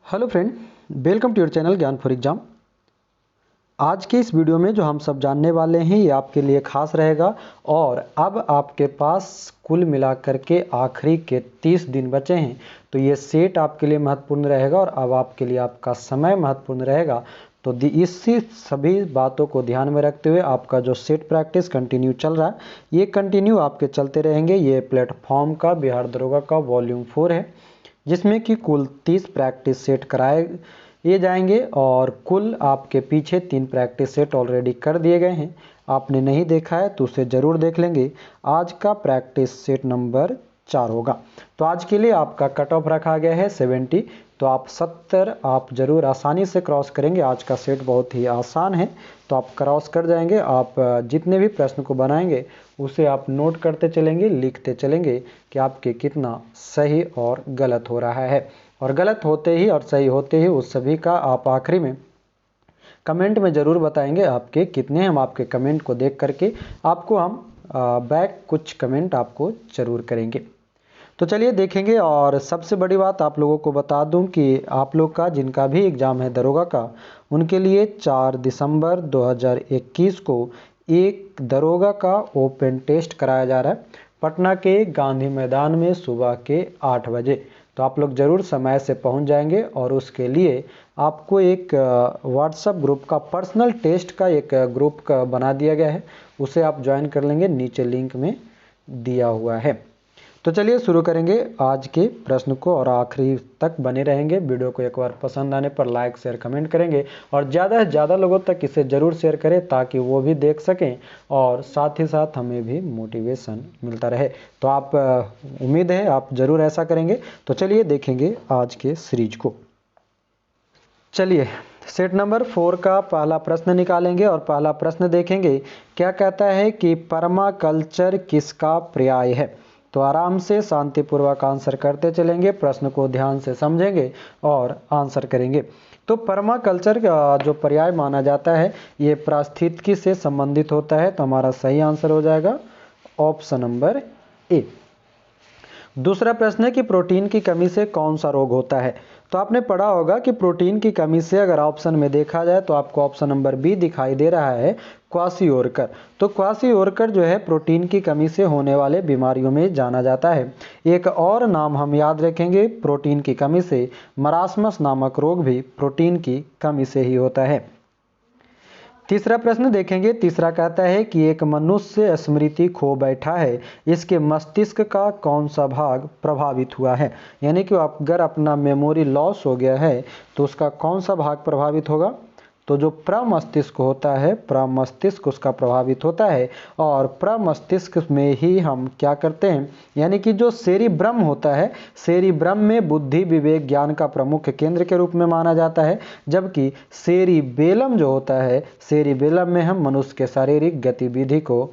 Hello friend, welcome to your channel Gyan for exam. आज के इस वीडियो में जो हम सब जानने वाले हैं ये आपके लिए खास रहेगा और अब आपके पास कुल मिलाकर के आखिरी के 30 दिन बचे हैं, तो ये सेट आपके लिए महत्वपूर्ण रहेगा और अब आपके लिए आपका समय महत्वपूर्ण रहेगा। तो इसी सभी बातों को ध्यान में रखते हुए आपका जो सेट प्रैक्टिस कंटिन्यू चल रहा है ये कंटिन्यू आपके चलते रहेंगे। ये प्लेटफॉर्म का बिहार दरोगा का वॉल्यूम 4 है, जिसमें कि कुल 30 प्रैक्टिस सेट कराए ये जाएंगे और कुल आपके पीछे 3 प्रैक्टिस सेट ऑलरेडी कर दिए गए हैं। आपने नहीं देखा है तो उसे ज़रूर देख लेंगे। आज का प्रैक्टिस सेट नंबर 4 होगा। तो आज के लिए आपका कट ऑफ रखा गया है 70, तो आप 70 आप ज़रूर आसानी से क्रॉस करेंगे। आज का सेट बहुत ही आसान है, तो आप क्रॉस कर जाएंगे। आप जितने भी प्रश्न को बनाएंगे उसे आप नोट करते चलेंगे, लिखते चलेंगे कि आपके कितना सही और गलत हो रहा है। और गलत होते ही और सही होते ही उस सभी का आप आखिरी में कमेंट में ज़रूर बताएंगे आपके कितने। हम आपके कमेंट को देख करके आपको हम बैक कुछ कमेंट आपको ज़रूर करेंगे। तो चलिए देखेंगे। और सबसे बड़ी बात आप लोगों को बता दूं कि आप लोग का जिनका भी एग्ज़ाम है दरोगा का, उनके लिए 4 दिसंबर 2021 को एक दरोगा का ओपन टेस्ट कराया जा रहा है पटना के गांधी मैदान में सुबह के 8 बजे। तो आप लोग ज़रूर समय से पहुंच जाएंगे और उसके लिए आपको एक व्हाट्सएप ग्रुप का पर्सनल टेस्ट का एक ग्रुप का बना दिया गया है, उसे आप ज्वाइन कर लेंगे, नीचे लिंक में दिया हुआ है। तो चलिए शुरू करेंगे आज के प्रश्न को और आखिरी तक बने रहेंगे। वीडियो को एक बार पसंद आने पर लाइक शेयर कमेंट करेंगे और ज़्यादा से ज़्यादा लोगों तक इसे ज़रूर शेयर करें ताकि वो भी देख सकें और साथ ही साथ हमें भी मोटिवेशन मिलता रहे। तो आप उम्मीद है आप ज़रूर ऐसा करेंगे। तो चलिए देखेंगे आज के सीरीज को। चलिए सेट नंबर 4 का पहला प्रश्न निकालेंगे और पहला प्रश्न देखेंगे क्या कहता है कि परमाकल्चर किसका पर्याय है। तो आराम से शांतिपूर्वक आंसर करते चलेंगे, प्रश्न को ध्यान से समझेंगे और आंसर करेंगे। तो परमाकल्चर का जो पर्याय माना जाता है ये पारिस्थितिकी से संबंधित होता है। तो हमारा सही आंसर हो जाएगा ऑप्शन नंबर ए। दूसरा प्रश्न है कि प्रोटीन की कमी से कौन सा रोग होता है। तो आपने पढ़ा होगा कि प्रोटीन की कमी से अगर ऑप्शन में देखा जाए तो आपको ऑप्शन नंबर बी दिखाई दे रहा है, क्वाशियोरकर। तो क्वाशियोरकर जो है प्रोटीन की कमी से होने वाले बीमारियों में जाना जाता है। एक और नाम हम याद रखेंगे प्रोटीन की कमी से, मरासमस नामक रोग भी प्रोटीन की कमी से ही होता है। तीसरा प्रश्न देखेंगे। तीसरा कहता है कि एक मनुष्य स्मृति खो बैठा है, इसके मस्तिष्क का कौन सा भाग प्रभावित हुआ है। यानी कि अगर अपना मेमोरी लॉस हो गया है तो उसका कौन सा भाग प्रभावित होगा। तो जो प्रमस्तिष्क होता है, प्रमस्तिष्क उसका प्रभावित होता है। और प्रमस्तिष्क में ही हम क्या करते हैं, यानी कि जो सेरिब्रम होता है, सेरिब्रम में बुद्धि विवेक ज्ञान का प्रमुख केंद्र के रूप में माना जाता है, जबकि सेरिबेलम जो होता है, सेरिबेलम में हम मनुष्य के शारीरिक गतिविधि को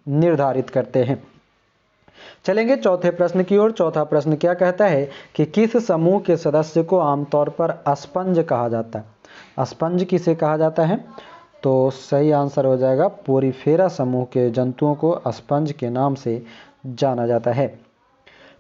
निर्धारित करते हैं। चलेंगे चौथे प्रश्न की ओर। चौथा प्रश्न क्या कहता है कि किस समूह के सदस्य को आमतौर पर अस्पंज कहा जाता है। अस्पंज किसे कहा जाता है। तो सही आंसर हो जाएगा पोरीफेरा समूह के जंतुओं को अस्पंज के नाम से जाना जाता है।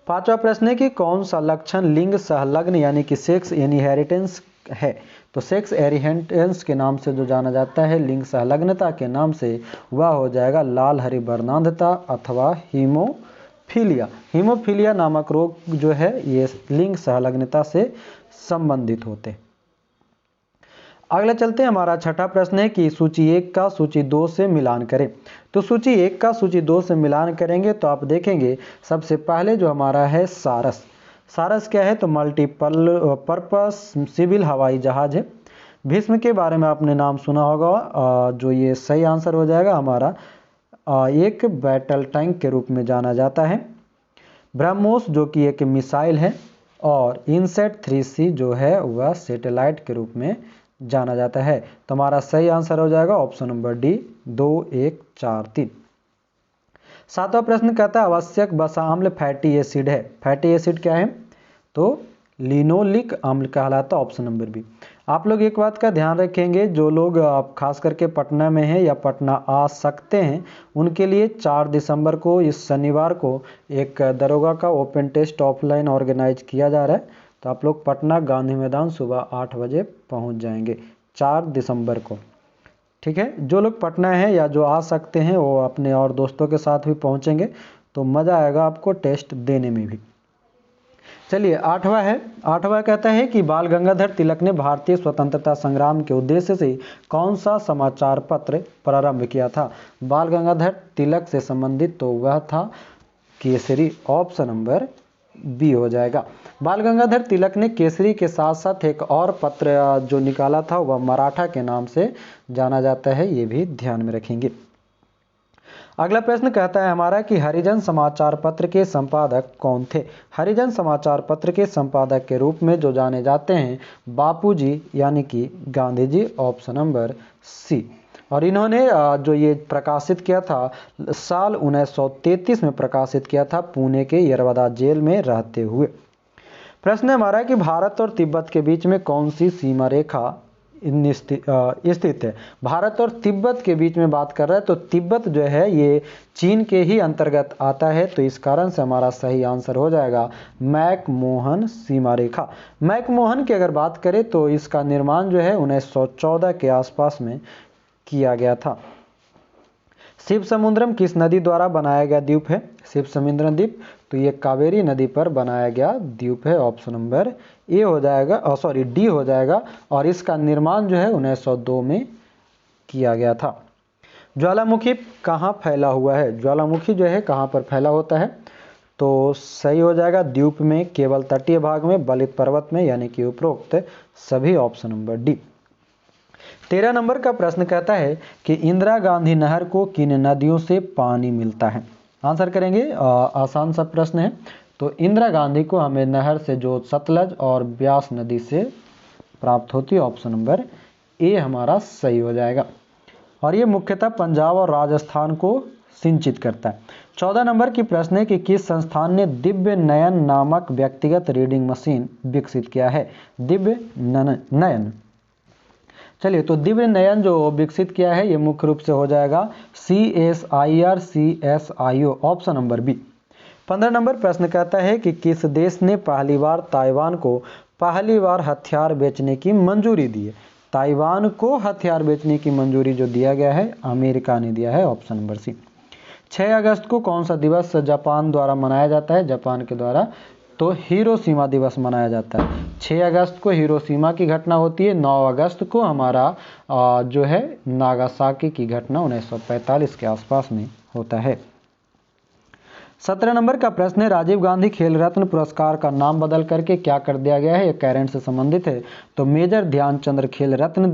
पांचवा प्रश्न है कि कौन सा लक्षण लिंग सहलग्न यानी कि सेक्स इनहेरिटेंस है। तो सेक्स इनहेरिटेंस के नाम से जो जाना जाता है, लिंग सहलग्नता के नाम से, वह हो जाएगा लाल हरी वर्णांधता अथवा हीमोफीलिया। हीमोफीलिया नामक रोग जो है ये लिंग सहलग्नता से संबंधित होते हैं। अगला चलते हैं। हमारा छठा प्रश्न है कि सूची 1 का सूची 2 से मिलान करें। तो सूची 1 का सूची 2 से मिलान करेंगे तो आप देखेंगे सबसे पहले जो हमारा है सारस। सारस क्या है तो मल्टीपल पर्पस सिविल हवाई जहाज है। भीष्म के बारे में आपने नाम सुना होगा, जो ये सही आंसर हो जाएगा हमारा एक बैटल टैंक के रूप में जाना जाता है। ब्रह्मोस जो कि एक मिसाइल है और इनसेट 3C जो है वह सैटेलाइट के रूप में जाना जाता है। तो हमारा सही आंसर हो जाएगा ऑप्शन नंबर डी 2 1 4 3। सातवां प्रश्न कहता है आवश्यक वसा अम्ल फैटी एसिड है। फैटी एसिड क्या है तो लिनोलिक अम्ल कहलाता, ऑप्शन नंबर बी। आप लोग एक बात का ध्यान रखेंगे, जो लोग खास करके पटना में हैं या पटना आ सकते हैं उनके लिए 4 दिसंबर को इस शनिवार को एक दरोगा का ओपन टेस्ट ऑफलाइन ऑर्गेनाइज किया जा रहा है। तो आप लोग पटना गांधी मैदान सुबह 8 बजे पहुंच जाएंगे 4 दिसंबर को। ठीक है, जो लोग पटना हैं या जो आ सकते हैं वो अपने और दोस्तों के साथ भी पहुंचेंगे, तो मज़ा आएगा आपको टेस्ट देने में भी। चलिए, आठवां कहता है कि बाल गंगाधर तिलक ने भारतीय स्वतंत्रता संग्राम के उद्देश्य से कौन सा समाचार पत्र प्रारंभ किया था। बाल गंगाधर तिलक से संबंधित तो वह था केसरी, ऑप्शन नंबर बी हो जाएगा। बाल गंगाधर तिलक ने केसरी के साथ साथ एक और पत्र जो निकाला था वह मराठा के नाम से जाना जाता है, ये भी ध्यान में रखेंगे। अगला प्रश्न कहता है हमारा कि हरिजन समाचार पत्र के संपादक कौन थे। हरिजन समाचार पत्र के संपादक के रूप में जो जाने जाते हैं बापूजी यानी कि Gandhi ji, option number C. और इन्होंने जो ये प्रकाशित किया था साल 1933 में प्रकाशित किया था, पुणे के यरवदा जेल में रहते हुए। प्रश्न हमारा कि भारत और तिब्बत के बीच में कौन सी सीमा रेखा स्थित है। भारत और तिब्बत के बीच में बात कर रहा है, तो तिब्बत जो है ये चीन के ही अंतर्गत आता है, तो इस कारण से हमारा सही आंसर हो जाएगा मैकमोहन सीमा रेखा। मैकमोहन की अगर बात करें तो इसका निर्माण जो है 1914 के आसपास में किया गया था। शिव समुद्रम किस नदी द्वारा बनाया गया द्वीप है। शिव समुद्रम द्वीप, तो ये कावेरी नदी पर बनाया गया द्वीप है, ऑप्शन नंबर ए हो जाएगा, डी हो जाएगा। और इसका निर्माण जो है 1902 में किया गया था। ज्वालामुखी कहाँ फैला हुआ है। ज्वालामुखी जो है कहाँ पर फैला होता है, तो सही हो जाएगा द्वीप में, केवल तटीय भाग में, बलित पर्वत में, यानी कि उपरोक्त सभी, ऑप्शन नंबर डी। 13 नंबर का प्रश्न कहता है कि इंदिरा गांधी नहर को किन नदियों से पानी मिलता है। आंसर करेंगे, आसान सा प्रश्न है। तो इंदिरा गांधी को हमें नहर से जो सतलज और ब्यास नदी से प्राप्त होती है, ऑप्शन नंबर ए हमारा सही हो जाएगा। और ये मुख्यतः पंजाब और राजस्थान को सिंचित करता है। 14 नंबर की प्रश्न है कि किस संस्थान ने दिव्य नयन नामक व्यक्तिगत रीडिंग मशीन विकसित किया है। दिव्य नयन, चलिए, तो दिव्य नयन जो विकसित किया है ये मुख्य रूप से हो जाएगा CSIR/CSIO, option number B. 15 number प्रश्न कहता है कि किस देश ने पहली बार ताइवान को पहली बार हथियार बेचने की मंजूरी दी है। ताइवान को हथियार बेचने की मंजूरी जो दिया गया है अमेरिका ने दिया है, ऑप्शन नंबर सी। 6 अगस्त को कौन सा दिवस जापान द्वारा मनाया जाता है। जापान के द्वारा तो हिरोशिमा दिवस मनाया जाता है। 6 अगस्त को हिरोशिमा की घटना होती है। 9 अगस्त को हमारा जो है नागासाकी की घटना 1945 के आसपास में होता है। 17 नंबर का प्रश्न है राजीव गांधी खेल रत्न पुरस्कार का नाम बदल करके क्या कर दिया गया है। ये करंट से संबंधित है, तो मेजर ध्यानचंद खेल रत्न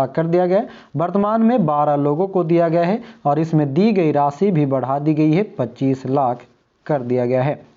कर दिया गया। वर्तमान में 12 लोगों को दिया गया है और इसमें दी गई राशि भी बढ़ा दी गई है, 25 लाख कर दिया गया है।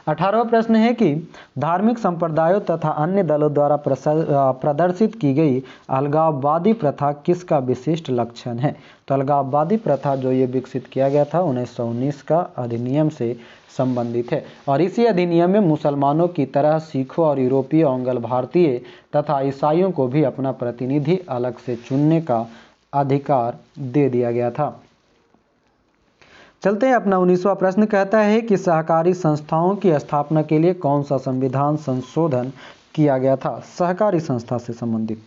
18वां प्रश्न है कि धार्मिक संप्रदायों तथा अन्य दलों द्वारा प्रदर्शित की गई अलगाववादी प्रथा किसका विशिष्ट लक्षण है। तो अलगाववादी प्रथा जो ये विकसित किया गया था 1919 का अधिनियम से संबंधित है। और इसी अधिनियम में मुसलमानों की तरह सिखों और यूरोपीय मंगल भारतीय तथा ईसाइयों को भी अपना प्रतिनिधि अलग से चुनने का अधिकार दे दिया गया था। चलते हैं, अपना 19वां प्रश्न कहता है कि सहकारी संस्थाओं की स्थापना के लिए कौन सा संविधान संशोधन किया गया था। सहकारी संस्था से संबंधित,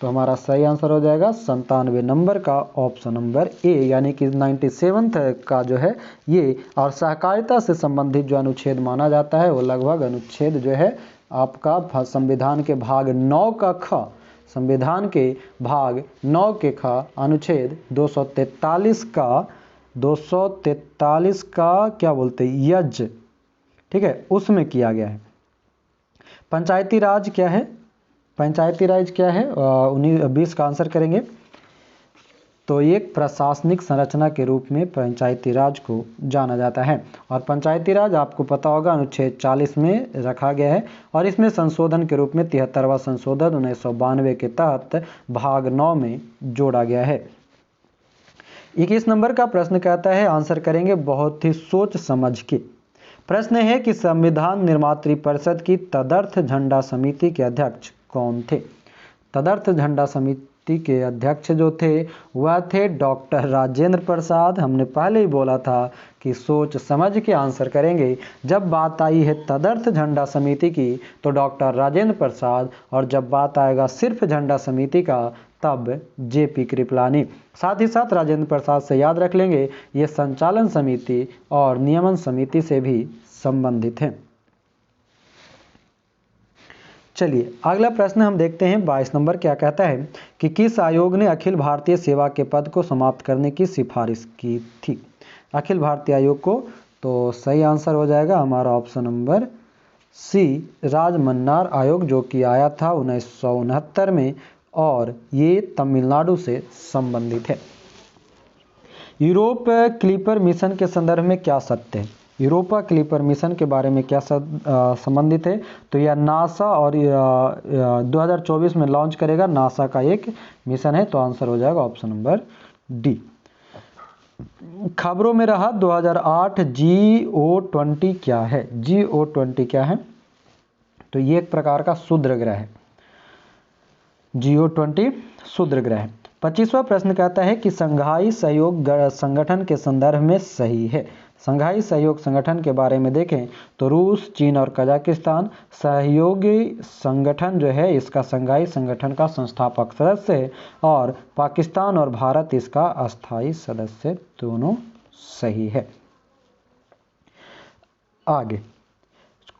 तो हमारा सही आंसर हो जाएगा 97 नंबर का, ऑप्शन नंबर ए, यानी कि 97 का जो है ये। और सहकारिता से संबंधित जो अनुच्छेद माना जाता है वो लगभग अनुच्छेद जो है आपका संविधान के भाग 9 का ख, संविधान के भाग 9 के ख अनुच्छेद 243 का क्या बोलते हैं यज्ञ, ठीक है, उसमें किया गया है। पंचायती राज क्या है। पंचायती राज क्या है 20 का आंसर करेंगे। तो एक प्रशासनिक संरचना के रूप में पंचायती राज को जाना जाता है। और पंचायती राज आपको पता होगा अनुच्छेद 40 में रखा गया है और इसमें संशोधन के रूप में 73वां संशोधन 1992 के तहत भाग 9 में जोड़ा गया है। 21 नंबर का प्रश्न कहता है, आंसर करेंगे बहुत ही सोच समझ के। प्रश्न है कि संविधान निर्मात्री परिषद की तदर्थ झंडा समिति के अध्यक्ष कौन थे। तदर्थ झंडा समिति समिति के अध्यक्ष जो थे वह थे डॉक्टर राजेंद्र प्रसाद। हमने पहले ही बोला था कि सोच समझ के आंसर करेंगे। जब बात आई है तदर्थ झंडा समिति की तो डॉक्टर राजेंद्र प्रसाद, और जब बात आएगा सिर्फ झंडा समिति का तब जेपी कृपलानी। साथ ही साथ राजेंद्र प्रसाद से याद रख लेंगे ये संचालन समिति और नियमन समिति से भी संबंधित हैं। चलिए अगला प्रश्न हम देखते हैं 22 नंबर। क्या कहता है कि किस आयोग ने अखिल भारतीय सेवा के पद को समाप्त करने की सिफारिश की थी? अखिल भारतीय आयोग को, तो सही आंसर हो जाएगा हमारा ऑप्शन नंबर सी, राजमन्नार आयोग, जो कि आया था 1969 में और ये तमिलनाडु से संबंधित है। यूरोप क्लीपर मिशन के संदर्भ में क्या सत्य है? यूरोपा क्लीपर मिशन के बारे में क्या संबंधित है? तो यह नासा और 2024 में लॉन्च करेगा, नासा का एक मिशन है, तो आंसर हो जाएगा ऑप्शन नंबर डी। खबरों में रहा 2008 GO20 क्या है? GO20 क्या है? तो ये एक प्रकार का क्षुद्र ग्रह है। GO20 क्षुद्र ग्रह है। 25वां प्रश्न कहता है कि संघाई सहयोग संगठन के संदर्भ में सही है। संघाई सहयोग संगठन के बारे में देखें तो रूस, चीन और कजाकिस्तान सहयोगी संगठन जो है इसका संघाई संगठन का संस्थापक सदस्य है और पाकिस्तान और भारत इसका अस्थायी सदस्य, दोनों सही है। आगे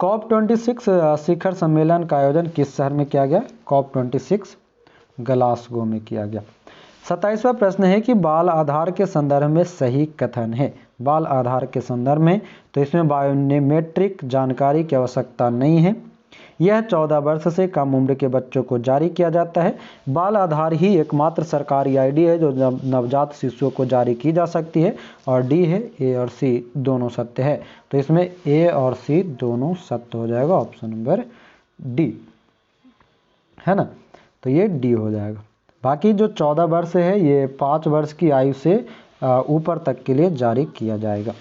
COP26 शिखर सम्मेलन का आयोजन किस शहर में किया गया? COP26 ग्लासगो में किया गया। 27वां प्रश्न है कि बाल आधार के संदर्भ में सही कथन है। बाल आधार के संदर्भ में, तो इसमें बायोमेट्रिक जानकारी की आवश्यकता नहीं है। यह 14 वर्ष से कम उम्र के बच्चों को जारी किया जाता है। बाल आधार ही एकमात्र सरकारी आईडी है जो नवजात शिशुओं को जारी की जा सकती है। और डी है, ए और सी दोनों सत्य है, तो इसमें ए और सी दोनों सत्य हो जाएगा, ऑप्शन नंबर डी है ना, तो ये डी हो जाएगा। बाकी जो 14 वर्ष है ये 5 वर्ष की आयु से ऊपर तक के लिए जारी किया जाएगा।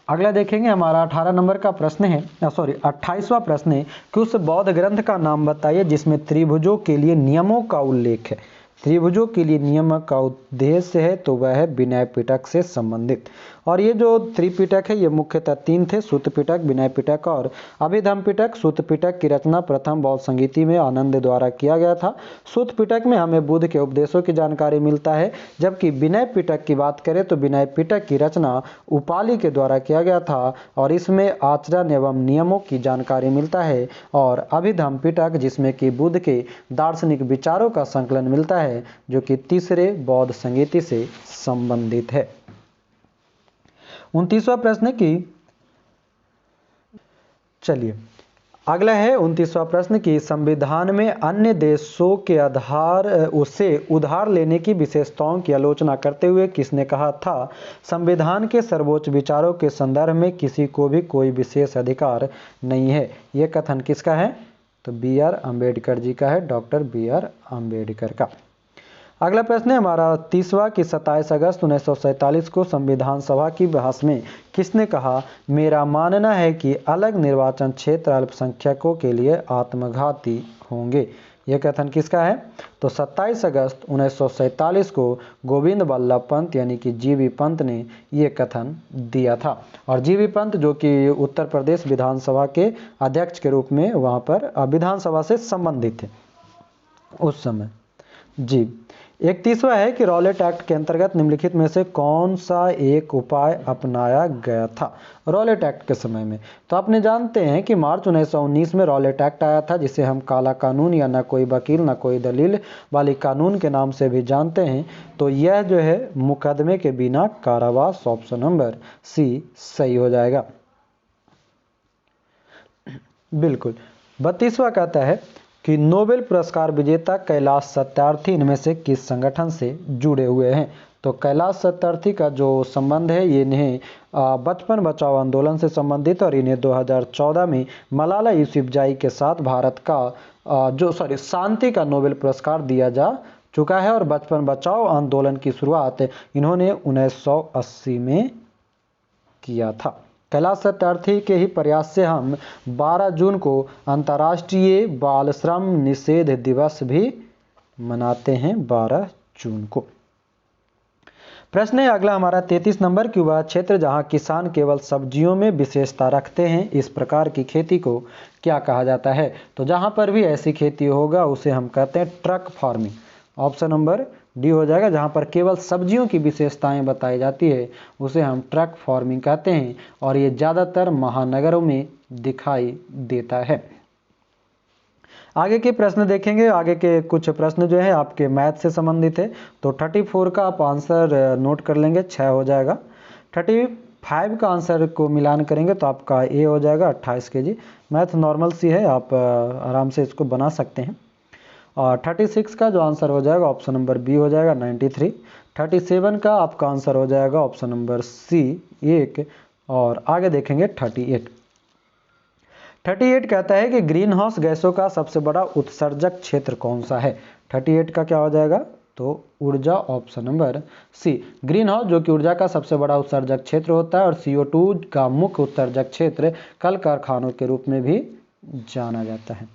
अगला देखेंगे हमारा 18 नंबर का प्रश्न है, 28वां प्रश्न है कि उस बौद्ध ग्रंथ का नाम बताइए जिसमें त्रिभुजों के लिए नियमों का उल्लेख है। त्रिभुजों के लिए नियम का उद्देश्य है तो वह है विनय पिटक से संबंधित। और ये जो त्रिपिटक है ये मुख्यतः 3 थे, सूत पिटक, विनय पिटक और अभिधम पिटक। सूत पिटक की रचना प्रथम बौद्ध संगीति में आनंद द्वारा किया गया था। सूत पिटक में हमें बुद्ध के उपदेशों की जानकारी मिलता है, जबकि विनय पिटक की बात करें तो विनय पिटक की रचना उपाली के द्वारा किया गया था और इसमें आचरण एवं नियमों की जानकारी मिलता है। और अभिधम पिटक जिसमें कि बुद्ध के दार्शनिक विचारों का संकलन मिलता है जो कि तीसरे बौद्ध संगीति से संबंधित है। 29वां प्रश्न की, चलिए अगला है 29वां प्रश्न की संविधान में अन्य देशों के उधार लेने की विशेषताओं की आलोचना करते हुए किसने कहा था? संविधान के सर्वोच्च विचारों के संदर्भ में किसी को भी कोई विशेष अधिकार नहीं है। यह कथन किसका है? तो BR अम्बेडकर जी का है, डॉक्टर BR अम्बेडकर का। अगला प्रश्न है हमारा 30वां कि 27 अगस्त 1947 को संविधान सभा की बहस में किसने कहा, मेरा मानना है कि अलग निर्वाचन क्षेत्र अल्पसंख्यकों के लिए आत्मघाती होंगे। यह कथन किसका है? तो 27 अगस्त 1947 को गोविंद बल्लभ पंत यानी कि GV पंत ने ये कथन दिया था। और GV पंत जो कि उत्तर प्रदेश विधानसभा के अध्यक्ष के रूप में वहाँ पर विधानसभा से संबंधित थे उस समय जी। 31वां है कि रॉलेट एक्ट के अंतर्गत निम्नलिखित में से कौन सा एक उपाय अपनाया गया था रॉलेट एक्ट के समय में? तो आपने जानते हैं कि मार्च 1919 में रॉलेट एक्ट आया था जिसे हम काला कानून या ना कोई वकील ना कोई दलील वाली कानून के नाम से भी जानते हैं। तो यह जो है मुकदमे के बिना कारावास, ऑप्शन नंबर सी सही हो जाएगा। बिल्कुल। 32वां कहता है कि नोबेल पुरस्कार विजेता कैलाश सत्यार्थी इनमें से किस संगठन से जुड़े हुए हैं? तो कैलाश सत्यार्थी का जो संबंध है ये इन्हें बचपन बचाओ आंदोलन से संबंधित और इन्हें 2014 में मलाला यूसुफजई के साथ भारत का शांति का नोबेल पुरस्कार दिया जा चुका है। और बचपन बचाओ आंदोलन की शुरुआत इन्होंने 1980 में किया था। कैलाश सत्यार्थी के ही प्रयास से हम 12 जून को अंतर्राष्ट्रीय बाल श्रम निषेध दिवस भी मनाते हैं 12 जून को। प्रश्न है अगला हमारा 33 नंबर की, वह क्षेत्र जहां किसान केवल सब्जियों में विशेषता रखते हैं, इस प्रकार की खेती को क्या कहा जाता है? तो जहां पर भी ऐसी खेती होगा उसे हम कहते हैं truck farming. Option number D हो जाएगा। जहां पर केवल सब्जियों की विशेषताएं बताई जाती है उसे हम ट्रक फार्मिंग कहते हैं, और ये ज़्यादातर महानगरों में दिखाई देता है। आगे के प्रश्न देखेंगे। आगे के कुछ प्रश्न जो है आपके मैथ से संबंधित है, तो 34 का आप आंसर नोट कर लेंगे, 6 हो जाएगा। 35 का आंसर को मिलान करेंगे तो आपका ए हो जाएगा 28 kg। मैथ नॉर्मल सी है, आप आराम से इसको बना सकते हैं। और 36 का जो आंसर हो जाएगा ऑप्शन नंबर बी हो जाएगा 93। 37 का आपका आंसर हो जाएगा ऑप्शन नंबर सी 1। और आगे देखेंगे 38 कहता है कि ग्रीन हाउस गैसों का सबसे बड़ा उत्सर्जक क्षेत्र कौन सा है? 38 का क्या हो जाएगा? तो ऊर्जा, option number C. Greenhouse जो कि ऊर्जा का सबसे बड़ा उत्सर्जक क्षेत्र होता है, और CO2 का मुख्य उत्सर्जक क्षेत्र कल कारखानों के रूप में भी जाना जाता है।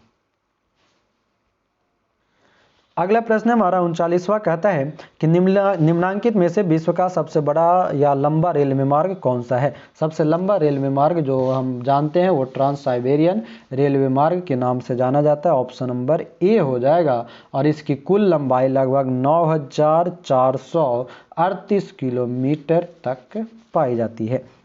अगला प्रश्न हमारा 39वां कहता है कि निम्नांकित में से विश्व का सबसे बड़ा या लंबा रेलवे मार्ग कौन सा है? सबसे लंबा रेलवे मार्ग जो हम जानते हैं वो ट्रांस साइबेरियन रेलवे मार्ग के नाम से जाना जाता है। ऑप्शन नंबर ए हो जाएगा, और इसकी कुल लंबाई लगभग 9438 किलोमीटर तक पाई जाती है।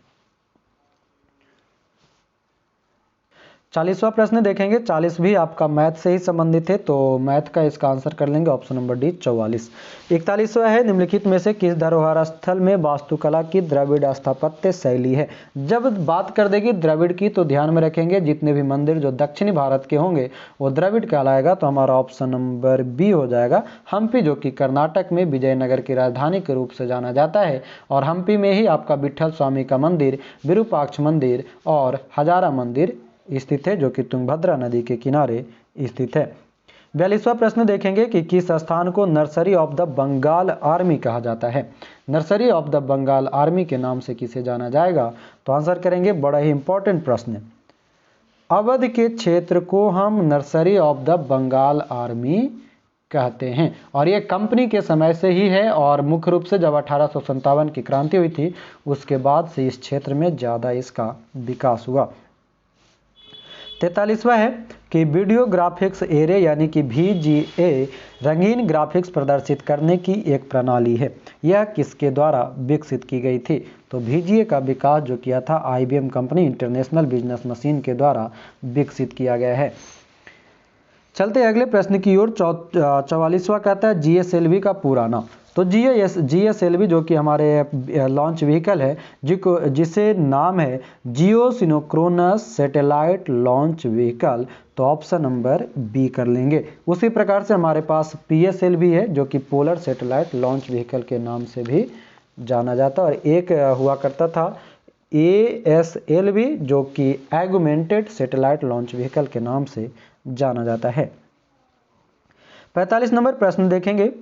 40वां प्रश्न देखेंगे। 40 भी आपका मैथ से ही संबंधित है, तो मैथ का इसका आंसर कर लेंगे ऑप्शन नंबर डी 44। 41वां है, निम्नलिखित में से किस धरोहर स्थल में वास्तुकला की द्रविड़ स्थापत्य शैली है? जब बात कर देगी द्रविड़ की तो ध्यान में रखेंगे जितने भी मंदिर जो दक्षिणी भारत के होंगे वो द्रविड़ कहलाएगा, तो हमारा ऑप्शन नंबर बी हो जाएगा हम्पी, जो कि कर्नाटक में विजयनगर की राजधानी के रूप से जाना जाता है। और हम्पी में ही आपका विट्ठल स्वामी का मंदिर, विरूपाक्ष मंदिर और हजारा मंदिर स्थित है, जो कि तुंगभद्रा नदी के किनारे स्थित है। 42वां प्रश्न देखेंगे कि किस स्थान को nursery of the Bengal army कहा जाता है? Nursery of the Bengal army के नाम से किसे जाना जाएगा? तो आंसर करेंगे, बड़ा ही इंपॉर्टेंट प्रश्न है। अवध के क्षेत्र को हम nursery of the Bengal army कहते हैं, और ये कंपनी के समय से ही है, और मुख्य रूप से जब 1857 की क्रांति हुई थी उसके बाद से इस क्षेत्र में ज़्यादा इसका विकास हुआ। 43वां है कि वीडियो ग्राफिक्स एरे यानी कि VGA रंगीन ग्राफिक्स प्रदर्शित करने की एक प्रणाली है, यह किसके द्वारा विकसित की गई थी? तो VGA का विकास जो किया था IBM company international business machine के द्वारा विकसित किया गया है। चलते अगले प्रश्न की ओर। 44वां कहता है GSLV का पूरा नाम। तो GSLV जो कि हमारे लॉन्च व्हीकल है, जिसे नाम है जियो सिनोक्रोनस सैटेलाइट लॉन्च व्हीकल, तो ऑप्शन नंबर बी कर लेंगे। उसी प्रकार से हमारे पास PSLV है जो कि पोलर सैटेलाइट लॉन्च व्हीकल के नाम से भी जाना जाता है, और एक हुआ करता था ASLV जो कि एगुमेंटेड सैटेलाइट लॉन्च व्हीकल के नाम से जाना जाता है। 45 नंबर प्रश्न देखेंगे।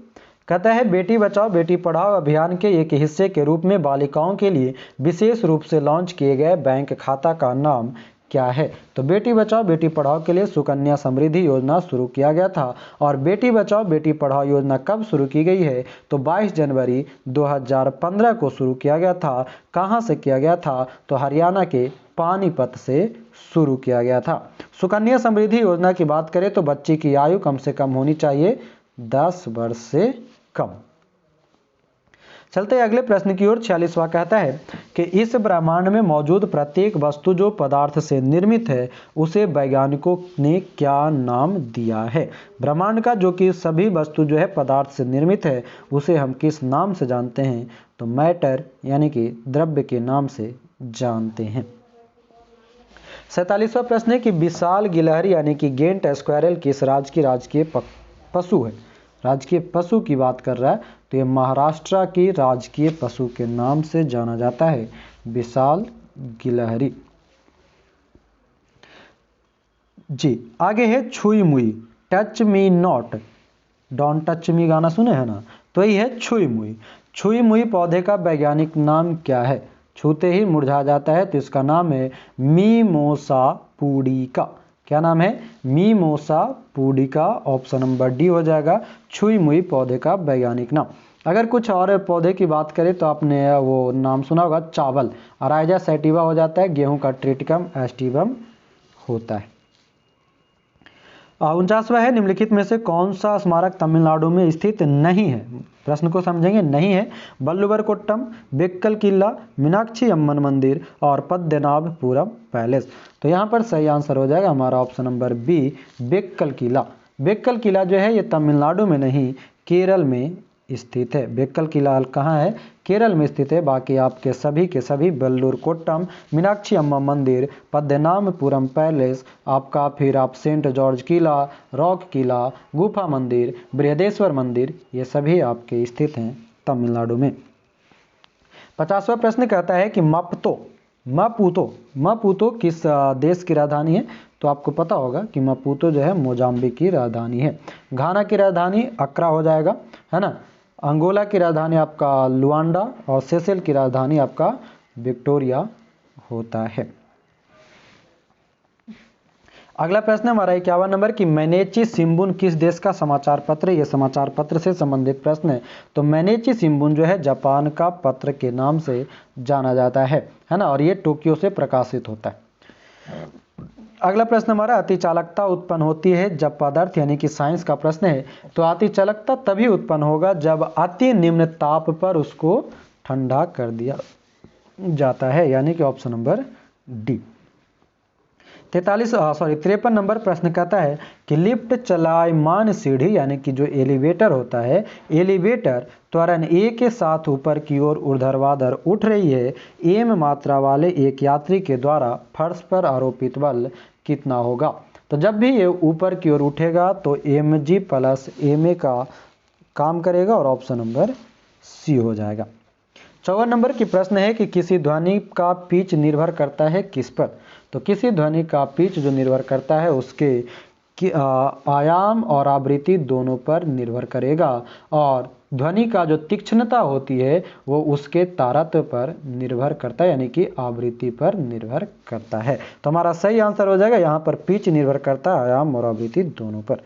कहता है बेटी बचाओ बेटी पढ़ाओ अभियान के एक हिस्से के रूप में बालिकाओं के लिए विशेष रूप से लॉन्च किए गए बैंक खाता का नाम क्या है? तो बेटी बचाओ बेटी पढ़ाओ के लिए सुकन्या समृद्धि योजना शुरू किया गया था, और बेटी बचाओ बेटी पढ़ाओ योजना कब शुरू की गई है? तो 22 जनवरी 2015 को शुरू किया गया था। कहाँ से किया गया था? तो हरियाणा के पानीपत से शुरू किया गया था। सुकन्या समृद्धि योजना की बात करें तो बच्ची की आयु कम से कम होनी चाहिए 10 वर्ष से कम। चलते अगले प्रश्न की ओर। 46वां कहता है कि इस ब्रह्मांड में मौजूद प्रत्येक वस्तु जो पदार्थ से निर्मित है उसे वैज्ञानिकों ने क्या नाम दिया है? ब्रह्मांड का जो कि सभी वस्तु जो है पदार्थ से निर्मित है उसे हम किस नाम से जानते हैं? तो मैटर यानी कि द्रव्य के नाम से जानते हैं। 47वां प्रश्न है कि विशाल गिलहरी यानी कि गेंट स्क्वायरल किस राज्य की राजकीय पशु है? राजकीय पशु की बात कर रहा है, तो ये महाराष्ट्र की राजकीय पशु के नाम से जाना जाता है, विशाल गिलहरी। जी आगे है छुई मुई, touch me not, don't touch me गाना सुने हैं ना, तो ये है छुई मुई। छुई मुई पौधे का वैज्ञानिक नाम क्या है? छूते ही मुरझा जाता है, तो इसका नाम है मीमोसा पुडिका। क्या नाम है? मीमोसा पुडिका। ऑप्शन नंबर डी हो जाएगा छुई मुई पौधे का वैज्ञानिक नाम। अगर कुछ और पौधे की बात करें तो आपने वो नाम सुना होगा चावल, अराइजा सैटिवा हो जाता है, गेहूं का ट्रिटिकम एस्टिवम होता है। 49वां है, निम्नलिखित में से कौन सा स्मारक तमिलनाडु में स्थित नहीं है? प्रश्न को समझेंगे। नहीं है बल्लुवर कोट्टम, बेक्कल किला, मीनाक्षी अम्मन मंदिर और पद्मनाभपुरम पैलेस। तो यहाँ पर सही आंसर हो जाएगा हमारा ऑप्शन नंबर बी, बेक्कल किला। बेक्कल किला जो है ये तमिलनाडु में नहीं केरल में स्थित है। बेक्कल किला कहाँ है? केरल में स्थित है। बाकी आपके सभी के सभी बल्लूर कोट्टम, मीनाक्षी अम्मा मंदिर, पद्मनाभपुरम पैलेस, आपका फिर आप सेंट जॉर्ज किला, रॉक किला, गुफा मंदिर, बृहदेश्वर मंदिर, ये सभी आपके स्थित हैं तमिलनाडु में। 50वां प्रश्न कहता है कि मपूतो किस देश की राजधानी है? तो आपको पता होगा कि मपूतो जो है मोजाम्बिक की राजधानी है। घाना की राजधानी अक्रा हो जाएगा, है ना। अंगोला की राजधानी आपका लुआंडा और सेशेल की राजधानी आपका विक्टोरिया होता है। अगला प्रश्न हमारा 51 नंबर की मैनेची शिंबुन किस देश का समाचार पत्र? यह समाचार पत्र से संबंधित प्रश्न है। तो मैनेची शिंबुन जो है जापान का पत्र के नाम से जाना जाता है ना, और ये टोक्यो से प्रकाशित होता है। अगला प्रश्न हमारा अतिचालकता उत्पन्न होती है जब पदार्थ यानी कि साइंस का प्रश्न है। तो अतिचालकता तभी उत्पन्न होगा जब अति निम्न ताप पर उसको ठंडा कर दिया जाता है, यानी कि ऑप्शन नंबर डी। 53 नंबर प्रश्न कहता है कि लिफ्ट चलायमान सीढ़ी यानी कि जो एलिवेटर होता है, एलिवेटर त्वरण ए के साथ ऊपर की ओर ऊर्ध्वाधर उठ रही है। एम मात्रा वाले एक यात्री के द्वारा फर्श पर आरोपित बल कितना होगा? तो जब भी ये ऊपर की ओर उठेगा तो mg प्लस ma का काम करेगा और ऑप्शन नंबर सी हो जाएगा। 54 नंबर की प्रश्न है कि किसी ध्वनि का पिच निर्भर करता है किस पर? तो किसी ध्वनि का पिच जो निर्भर करता है उसके आयाम और आवृत्ति दोनों पर निर्भर करेगा, और ध्वनि का जो तीक्ष्णता होती है वो उसके तारतम्य पर निर्भर करता है, यानी कि आवृत्ति पर निर्भर करता है। तो हमारा सही आंसर हो जाएगा यहाँ पर पिच निर्भर करता है आयाम और आवृत्ति दोनों पर।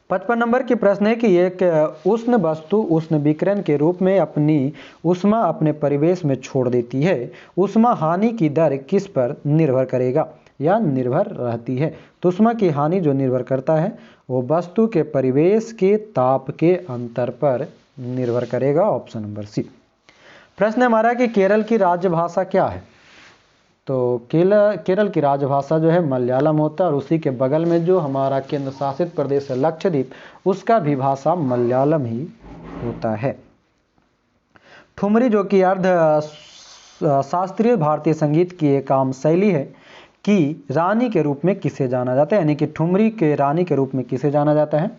55 नंबर की प्रश्न है कि एक उष्ण वस्तु उष्ण विकिरण के रूप में अपनी ऊष्मा अपने परिवेश में छोड़ देती है। ऊष्मा हानि की दर किस पर निर्भर करेगा या निर्भर रहती है? तो ऊष्मा की हानि जो निर्भर करता है वो वस्तु के परिवेश के ताप के अंतर पर निर्भर करेगा, ऑप्शन नंबर सी। प्रश्न हमारा कि केरल की राजभाषा क्या है? तो केरल की राजभाषा जो है मलयालम होता है, और उसी के बगल में जो हमारा केंद्र शासित प्रदेश है लक्षद्वीप, उसका भी भाषा मलयालम ही होता है। ठुमरी जो कि अर्ध शास्त्रीय भारतीय संगीत की एक आम शैली है कि रानी के रूप में किसे जाना जाता है, यानी कि ठुमरी के रानी के रूप में किसे जाना जाता है?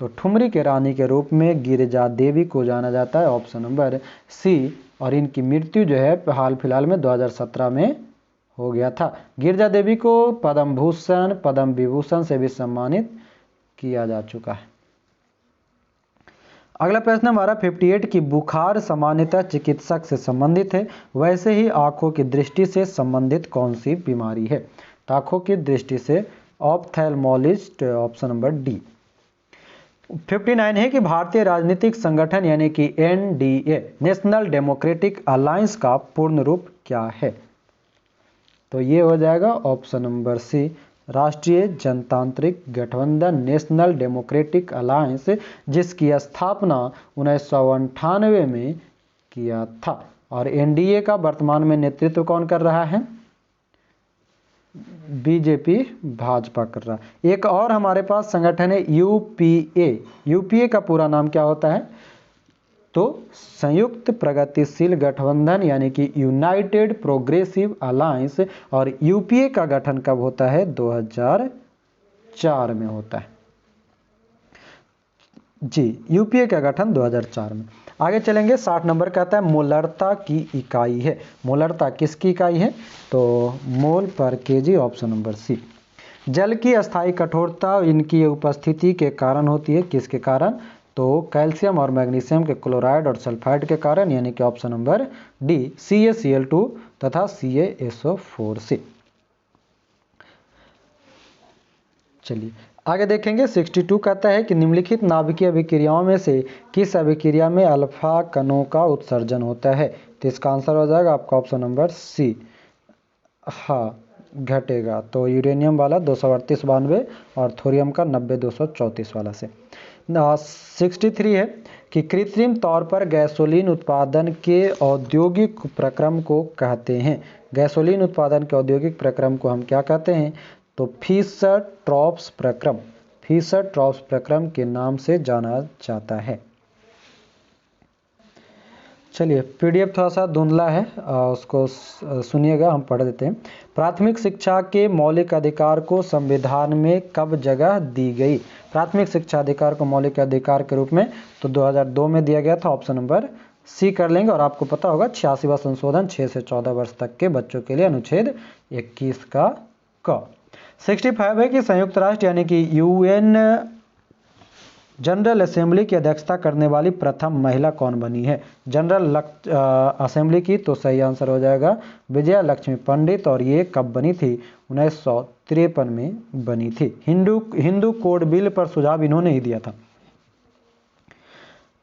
तो ठुमरी के रानी के रूप में गिरिजा देवी को जाना जाता है, ऑप्शन नंबर सी। और इनकी मृत्यु जो है हाल फिलहाल में 2017 में हो गया था। गिरिजा देवी को पद्म भूषण पद्म विभूषण से भी सम्मानित किया जा चुका है। अगला प्रश्न हमारा 58 की बुखार सामान्यतः चिकित्सक से संबंधित है, वैसे ही आंखों की दृष्टि से संबंधित कौन सी बीमारी है? तो आंखों की दृष्टि से ऑप्थेल्मोलॉजिस्ट, ऑप्शन नंबर डी। 59 है कि भारतीय राजनीतिक संगठन यानी कि NDA नेशनल डेमोक्रेटिक अलायंस का पूर्ण रूप क्या है? तो ये हो जाएगा ऑप्शन नंबर सी, राष्ट्रीय जनतांत्रिक गठबंधन नेशनल डेमोक्रेटिक अलायंस, जिसकी स्थापना 1998 में किया था। और NDA का वर्तमान में नेतृत्व कौन कर रहा है? बीजेपी भाजपा कर रहा है। एक और हमारे पास संगठन है UPA। UPA का पूरा नाम क्या होता है? तो संयुक्त प्रगतिशील गठबंधन यानी कि यूनाइटेड प्रोग्रेसिव अलायंस। और UPA का गठन कब होता है? 2004 में होता है जी। UPA का गठन 2004 में। आगे चलेंगे। 60 नंबर कहता है मोलरता की इकाई है। मोलरता किसकी इकाई है? तो मोल पर केजी, ऑप्शन नंबर सी। जल की अस्थायी कठोरता इनकी उपस्थिति के कारण होती है, किसके कारण? तो कैल्शियम और मैग्नीशियम के क्लोराइड और सल्फाइड के कारण, यानी कि ऑप्शन नंबर डी CaCl2 तथा CaSO4 से। चलिए आगे देखेंगे। 62 कहता है कि निम्नलिखित नाभिकीय अभिक्रियाओं में से किस अभिक्रिया में अल्फा कणों का उत्सर्जन होता है? तो इसका आंसर हो जाएगा आपका ऑप्शन नंबर सी, हाँ घटेगा। तो यूरेनियम वाला 23892 और थोरियम का 90234 वाला से। 63 है कि कृत्रिम तौर पर गैसोलीन उत्पादन के औद्योगिक प्रक्रम को कहते हैं। गैसोलीन उत्पादन के औद्योगिक प्रक्रम को हम क्या कहते हैं? तो फिशर ट्रॉप्स प्रक्रम, फिशर ट्रॉप्स प्रक्रम के नाम से जाना जाता है। चलिए पीडीएफ थोड़ा सा धुंधला है, उसको सुनिएगा, हम पढ़ देते हैं। प्राथमिक शिक्षा के मौलिक अधिकार को संविधान में कब जगह दी गई? प्राथमिक शिक्षा अधिकार को मौलिक अधिकार के रूप में तो 2002 में दिया गया था, ऑप्शन नंबर सी कर लेंगे। और आपको पता होगा 86वां संशोधन 6 से 14 वर्ष तक के बच्चों के लिए अनुच्छेद 21 का क। 65 है कि संयुक्त राष्ट्र यानी कि यूएन जनरल असेंबली की अध्यक्षता करने वाली प्रथम महिला कौन बनी है? जनरल असेंबली की तो सही आंसर हो जाएगा विजया लक्ष्मी पंडित। और ये कब बनी थी? 1953 में बनी थी। हिंदू कोड बिल पर सुझाव इन्होंने ही दिया था।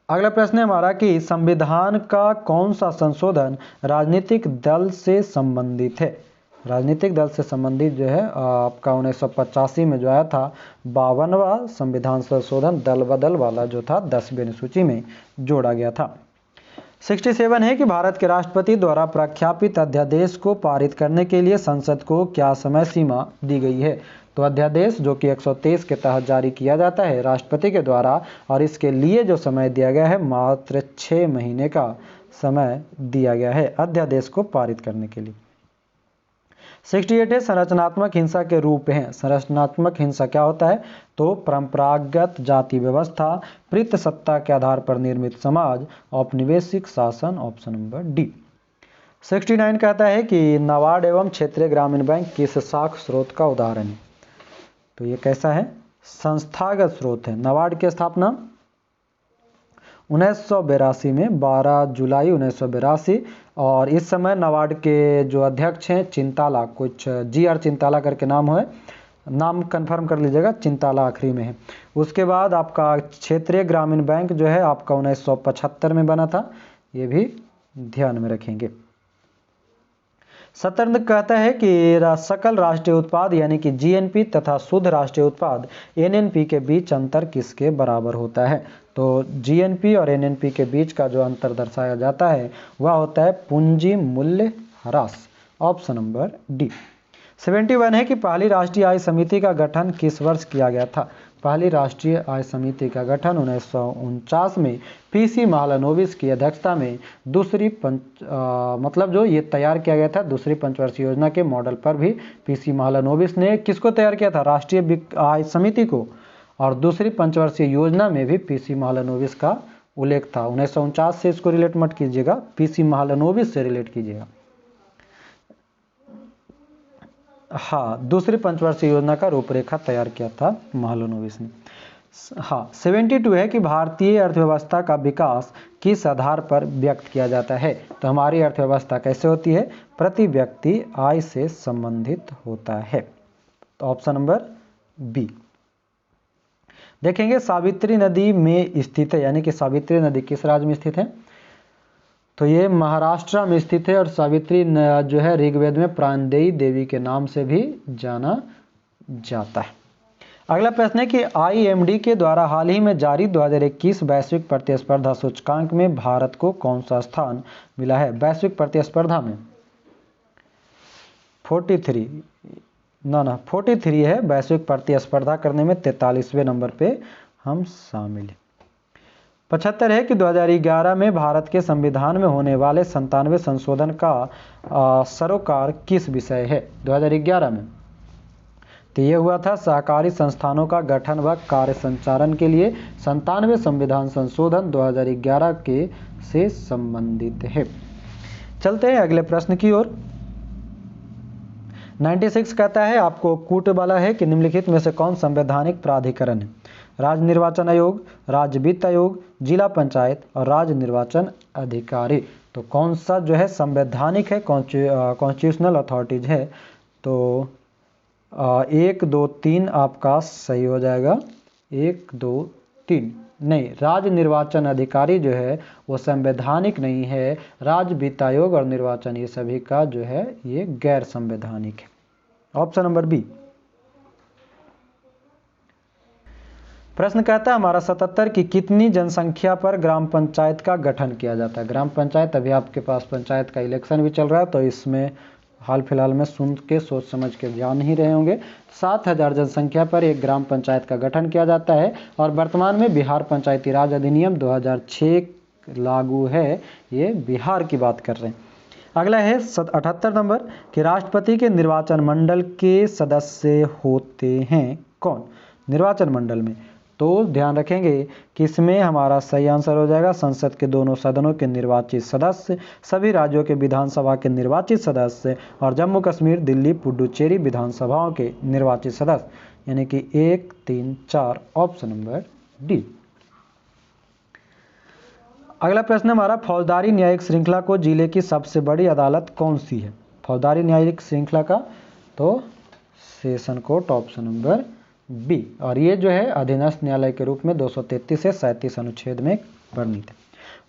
अगला प्रश्न है हमारा कि संविधान का कौन सा संशोधन राजनीतिक दल से संबंधित है? राजनीतिक दल से संबंधित जो है आपका 1985 में जो आया था 52वां संविधान संशोधन दल बदल वाला जो था 10वीं अनुसूची में जोड़ा गया था। 67 है कि भारत के राष्ट्रपति द्वारा प्रख्यापित अध्यादेश को पारित करने के लिए संसद को क्या समय सीमा दी गई है? तो अध्यादेश जो कि 123 के तहत जारी किया जाता है राष्ट्रपति के द्वारा, और इसके लिए जो समय दिया गया है मात्र 6 महीने का समय दिया गया है अध्यादेश को पारित करने के लिए। 68 है संरचनात्मक हिंसा के रूप हैं। संरचनात्मक हिंसा क्या होता है? तो परंपरागत जाति व्यवस्था, प्रीत सत्ता के आधार पर निर्मित समाज, औपनिवेशिक शासन, ऑप्शन नंबर डी। 69 कहता है कि नाबार्ड एवं क्षेत्रीय ग्रामीण बैंक किस साख स्रोत का उदाहरण है? तो ये कैसा है? संस्थागत स्रोत है। नाबार्ड की स्थापना 1982 में 12 जुलाई 1982, और इस समय नाबार्ड के जो अध्यक्ष हैं चिंताला, कुछ GR चिंताला करके नाम है, नाम कंफर्म कर लीजिएगा, चिंताला आखिरी में है। उसके बाद आपका क्षेत्रीय ग्रामीण बैंक जो है आपका 1975 में बना था, ये भी ध्यान में रखेंगे। 70 कहता है कि सकल राष्ट्रीय उत्पाद यानी कि GNP तथा शुद्ध राष्ट्रीय उत्पाद NNP के बीच अंतर किसके बराबर होता है? तो GNP और NNP के बीच का जो अंतर दर्शाया जाता है वह होता है पूंजी मूल्य ह्रास, ऑप्शन नंबर डी। 71 है कि पहली राष्ट्रीय आय समिति का गठन किस वर्ष किया गया था? पहली राष्ट्रीय आय समिति का गठन 1949 में PC महालनोबिस की अध्यक्षता में मतलब जो ये तैयार किया गया था दूसरी पंचवर्षीय योजना के मॉडल पर भी PC महालनोबिस ने किसको तैयार किया था? राष्ट्रीय आय समिति को। और दूसरी पंचवर्षीय योजना में भी PC महालनोबिस का उल्लेख था। 1949 से इसको रिलेट मत कीजिएगा, PC महालनोबिस से रिलेट कीजिएगा। हाँ, दूसरी पंचवर्षीय योजना का रूपरेखा तैयार किया था महालनोबिस ने। हाँ, 72 है कि भारतीय अर्थव्यवस्था का विकास किस आधार पर व्यक्त किया जाता है? तो हमारी अर्थव्यवस्था कैसे होती है? प्रति व्यक्ति आय से संबंधित होता है, तो ऑप्शन नंबर बी। देखेंगे सावित्री नदी में स्थित है, यानी कि सावित्री नदी किस राज्य में स्थित है? तो ये महाराष्ट्र में स्थित है। और सावित्री जो है ऋग्वेद में प्राणदेयी देवी के नाम से भी जाना जाता है। अगला प्रश्न है कि IMD के द्वारा हाल ही में जारी 2021 वैश्विक प्रतिस्पर्धा सूचकांक में भारत को कौन सा स्थान मिला है? वैश्विक प्रतिस्पर्धा में 43 है। वैश्विक प्रतिस्पर्धा करने में 43वें नंबर पे हम शामिल हैं। 75 है कि 2011 में भारत के संविधान में होने वाले 97 संशोधन का सरोकार किस विषय है? 2011 में तो ये हुआ था सहकारी संस्थानों का गठन व कार्य संचालन के लिए 97 संविधान संशोधन 2011 के से संबंधित है। चलते हैं अगले प्रश्न की ओर। 96 कहता है आपको कूट वाला है कि निम्नलिखित में से कौन संवैधानिक प्राधिकरण है? राज्य निर्वाचन आयोग, राज्य वित्त आयोग, जिला पंचायत और राज्य निर्वाचन अधिकारी। तो कौन सा जो है संवैधानिक है, कॉन्स्टिट्यूशनल अथॉरिटीज है? तो 1 2 3 आपका सही हो जाएगा। 1 2 3 नहीं, राज्य निर्वाचन अधिकारी जो है वो संवैधानिक नहीं है। राज्य वित्त आयोग और निर्वाचन ये सभी का जो है ये गैर संवैधानिक है। Option number B. प्रश्न कहता है हमारा 77 की कितनी जनसंख्या पर ग्राम पंचायत का गठन किया जाता है। ग्राम पंचायत, अभी आपके पास पंचायत का इलेक्शन भी चल रहा है, तो इसमें हाल फिलहाल में सुन के सोच समझ के जान ही रहे होंगे। 7000 जनसंख्या पर एक ग्राम पंचायत का गठन किया जाता है और वर्तमान में बिहार पंचायती राज अधिनियम 2006 लागू है। ये बिहार की बात कर रहे हैं। अगला है 78 नंबर कि राष्ट्रपति के निर्वाचन मंडल के सदस्य होते हैं कौन। निर्वाचन मंडल में तो ध्यान रखेंगे कि इसमें हमारा सही आंसर हो जाएगा संसद के दोनों सदनों के निर्वाचित सदस्य, सभी राज्यों के विधानसभा के निर्वाचित सदस्य और जम्मू कश्मीर, दिल्ली, पुडुचेरी विधानसभाओं के निर्वाचित सदस्य, यानी कि 1 3 4 ऑप्शन नंबर डी। अगला प्रश्न हमारा फौजदारी न्यायिक श्रृंखला को जिले की सबसे बड़ी अदालत कौन सी है। फौजदारी न्यायिक श्रृंखला का तो session court option number B. और ये जो है अधीनस्थ न्यायालय के रूप में 233 से 37 अनुच्छेद में वर्णित है।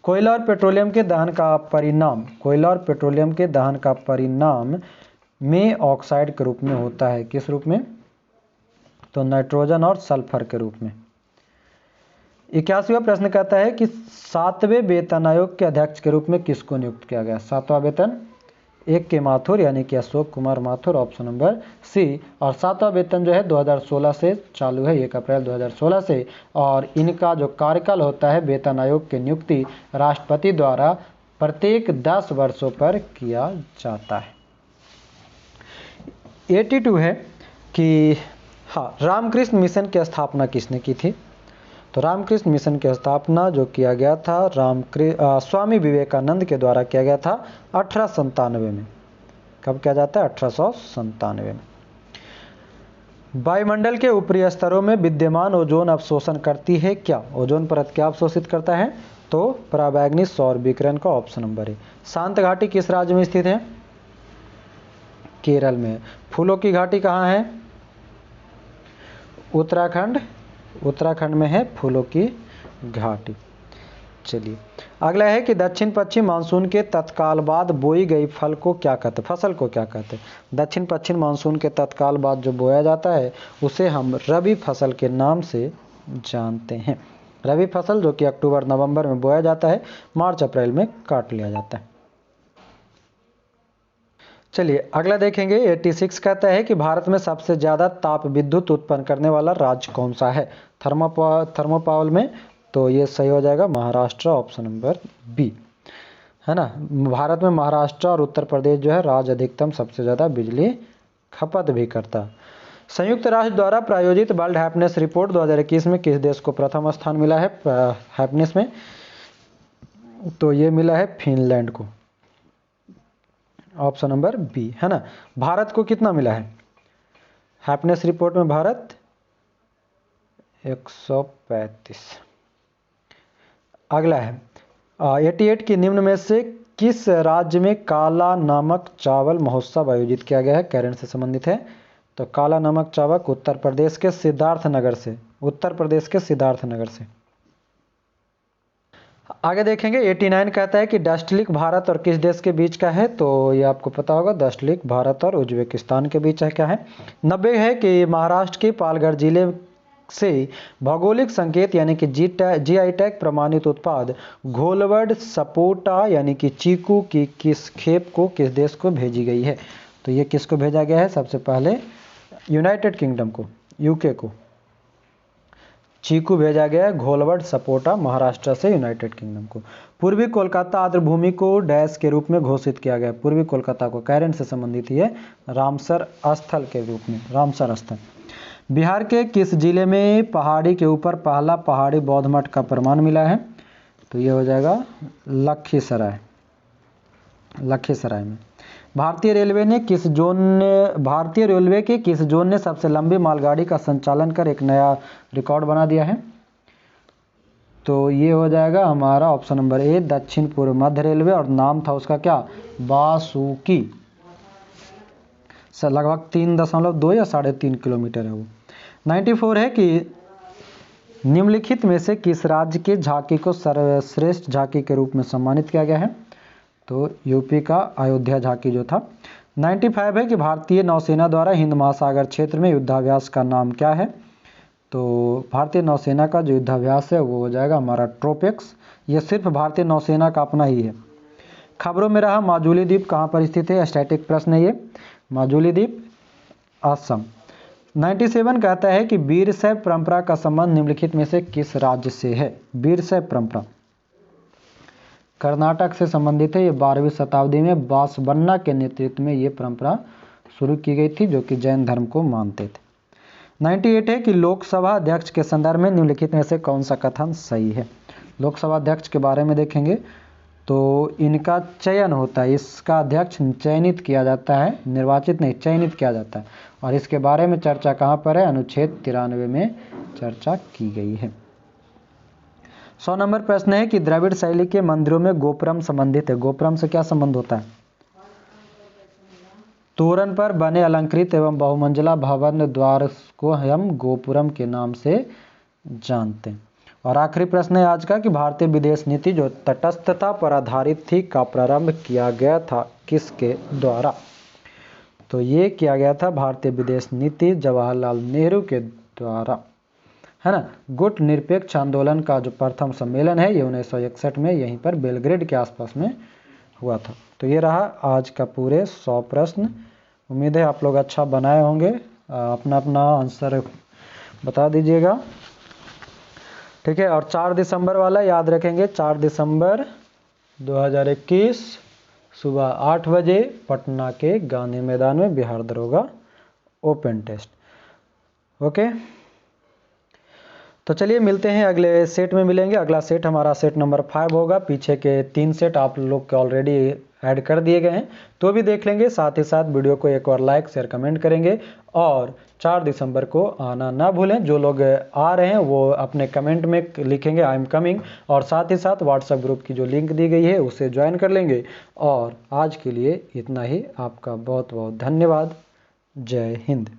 कोयला और पेट्रोलियम के दहन का परिणाम, कोयला और पेट्रोलियम के दहन का परिणाम में ऑक्साइड के रूप में होता है। किस रूप में, तो नाइट्रोजन और सल्फर के रूप में। 81वां प्रश्न कहता है कि 7वें वेतन आयोग के अध्यक्ष के रूप में किसको नियुक्त किया गया। 7वां वेतन 1 के माथुर यानी कि Ashok Kumar Mathur option number C. और 7वां वेतन जो है 2016 से चालू है, 1 अप्रैल 2016 से। और इनका जो कार्यकाल होता है वेतन आयोग की नियुक्ति राष्ट्रपति द्वारा प्रत्येक 10 वर्षों पर किया जाता है। 82 है कि हाँ, रामकृष्ण मिशन की स्थापना किसने की थी। तो रामकृष्ण मिशन की स्थापना जो किया गया था स्वामी विवेकानंद के द्वारा किया गया था 1897 में। कब किया जाता है, 1897 में। वायुमंडल के ऊपरी स्तरों में विद्यमान ओजोन अवशोषण करती है क्या। ओजोन परत क्या अवशोषित करता है, तो पराबैंगनी सौर विकिरण का ऑप्शन नंबर है। शांत घाटी किस राज्य में स्थित है, केरल में। फूलों की घाटी कहाँ है, उत्तराखंड, उत्तराखंड में है फूलों की घाटी। चलिए अगला है कि दक्षिण पश्चिम मानसून के तत्काल बाद बोई गई फल को क्या कहते हैं, फसल को क्या कहते हैं। दक्षिण पश्चिम मानसून के तत्काल बाद जो बोया जाता है उसे हम रबी फसल के नाम से जानते हैं। रबी फसल जो कि अक्टूबर नवंबर में बोया जाता है, मार्च अप्रैल में काट लिया जाता है। चलिए अगला देखेंगे 86 कहता है कि भारत में सबसे ज़्यादा ताप विद्युत उत्पन्न करने वाला राज्य कौन सा है। थर्मोपावल में तो ये सही हो जाएगा महाराष्ट्र ऑप्शन नंबर बी, है ना। भारत में महाराष्ट्र और उत्तर प्रदेश जो है राज्य अधिकतम सबसे ज़्यादा बिजली खपत भी करता है। संयुक्त राष्ट्र द्वारा प्रायोजित वर्ल्ड हैप्पीनेस रिपोर्ट 2021 में किस देश को प्रथम स्थान मिला है हैप्पीनेस में, तो ये मिला है फिनलैंड को, ऑप्शन नंबर बी, है ना। भारत को कितना मिला है हैप्पीनेस रिपोर्ट में, भारत 135। अगला है 88 की निम्न में से किस राज्य में काला नमक चावल महोत्सव आयोजित किया गया है, कैरेंट से संबंधित है। तो काला नमक चावल उत्तर प्रदेश के सिद्धार्थनगर से, उत्तर प्रदेश के सिद्धार्थनगर से। आगे देखेंगे 89 कहता है कि डस्टलिक भारत और किस देश के बीच का है, तो ये आपको पता होगा डस्टलिक भारत और उज्बेकिस्तान के बीच है क्या है। 90 है कि महाराष्ट्र के पालघर जिले से भौगोलिक संकेत यानी कि GI टैग प्रमाणित उत्पाद घोलवड सपोटा यानी कि चीकू की किस खेप को किस देश को भेजी गई है। तो ये किसको भेजा गया है, सबसे पहले यूनाइटेड किंगडम को, यूके को चीकू भेजा गया है, घोलवड सपोटा महाराष्ट्र से यूनाइटेड किंगडम को। पूर्वी कोलकाता आर्द्रभूमि को डैश के रूप में घोषित किया गया। पूर्वी कोलकाता को कैरेंट से संबंधित है रामसर स्थल के रूप में, रामसर स्थल। बिहार के किस जिले में पहाड़ी के ऊपर पहला पहाड़ी बौद्ध मठ का प्रमाण मिला है, तो ये हो जाएगा लखीसराय, लखीसराय में। भारतीय रेलवे के किस जोन ने सबसे लंबी मालगाड़ी का संचालन कर एक नया रिकॉर्ड बना दिया है, तो ये हो जाएगा हमारा ऑप्शन नंबर ए दक्षिण पूर्व मध्य रेलवे, और नाम था उसका क्या, बासुकी। लगभग 3.2 या 3.5 किलोमीटर है वो। 94 है कि निम्नलिखित में से किस राज्य के झांकी को सर्वश्रेष्ठ झांकी के रूप में सम्मानित किया गया है? तो यूपी का अयोध्या झांकी जो था। 95 है कि भारतीय नौसेना द्वारा हिंद महासागर क्षेत्र में युद्धाभ्यास का नाम क्या है? तो भारतीय नौसेना का जो युद्धाभ्यास है वो हो जाएगा हमारा ट्रोपेक्स। ये सिर्फ भारतीय नौसेना का अपना ही है। खबरों में रहा माजुली द्वीप कहाँ पर स्थित है? स्टैटिक प्रश्न है ये। माजुली द्वीप असम। 97 कहता है कि वीरशैव परंपरा का संबंध निम्नलिखित में से किस राज्य से है? वीरशैव परंपरा कर्नाटक से संबंधित है। ये 12वीं शताब्दी में बासवन्ना के नेतृत्व में ये परंपरा शुरू की गई थी, जो कि जैन धर्म को मानते थे। 98 है कि लोकसभा अध्यक्ष के संदर्भ में निम्नलिखित में से कौन सा कथन सही है? लोकसभा अध्यक्ष के बारे में देखेंगे तो इनका चयन होता है, इसका अध्यक्ष चयनित किया जाता है, निर्वाचित नहीं चयनित किया जाता है। और इसके बारे में चर्चा कहाँ पर है? अनुच्छेद 93 में चर्चा की गई है। 100 नंबर प्रश्न है कि द्रविड़ शैली के मंदिरों में गोपुरम संबंधित है। गोपुरम से क्या संबंध होता है? तोरण पर बने अलंकृत एवं बहुमंजिला भवन द्वार को हम गोपुरम के नाम से जानते हैं। और आखिरी प्रश्न है आज का कि भारतीय विदेश नीति जो तटस्थता पर आधारित थी का प्रारंभ किया गया था किसके द्वारा? तो ये किया गया था भारतीय विदेश नीति जवाहरलाल नेहरू के द्वारा, है ना। गुट निरपेक्ष आंदोलन का जो प्रथम सम्मेलन है ये 1961 में यहीं पर बेलग्रेड के आसपास में हुआ था। तो ये रहा आज का पूरे 100 प्रश्न। उम्मीद है आप लोग अच्छा बनाए होंगे। अपना अपना आंसर बता दीजिएगा, ठीक है। और 4 दिसंबर वाला याद रखेंगे, 4 दिसंबर 2021 सुबह 8 बजे पटना के गांधी मैदान में बिहार दरोगा ओपन टेस्ट। ओके, तो चलिए मिलते हैं अगले सेट में मिलेंगे। अगला सेट हमारा सेट नंबर 5 होगा। पीछे के 3 सेट आप लोग के ऑलरेडी ऐड कर दिए गए हैं, तो भी देख लेंगे। साथ ही साथ वीडियो को एक और लाइक शेयर कमेंट करेंगे और 4 दिसंबर को आना ना भूलें। जो लोग आ रहे हैं वो अपने कमेंट में लिखेंगे आई एम कमिंग, और साथ ही साथ व्हाट्सएप ग्रुप की जो लिंक दी गई है उसे ज्वाइन कर लेंगे। और आज के लिए इतना ही। आपका बहुत बहुत धन्यवाद। जय हिंद।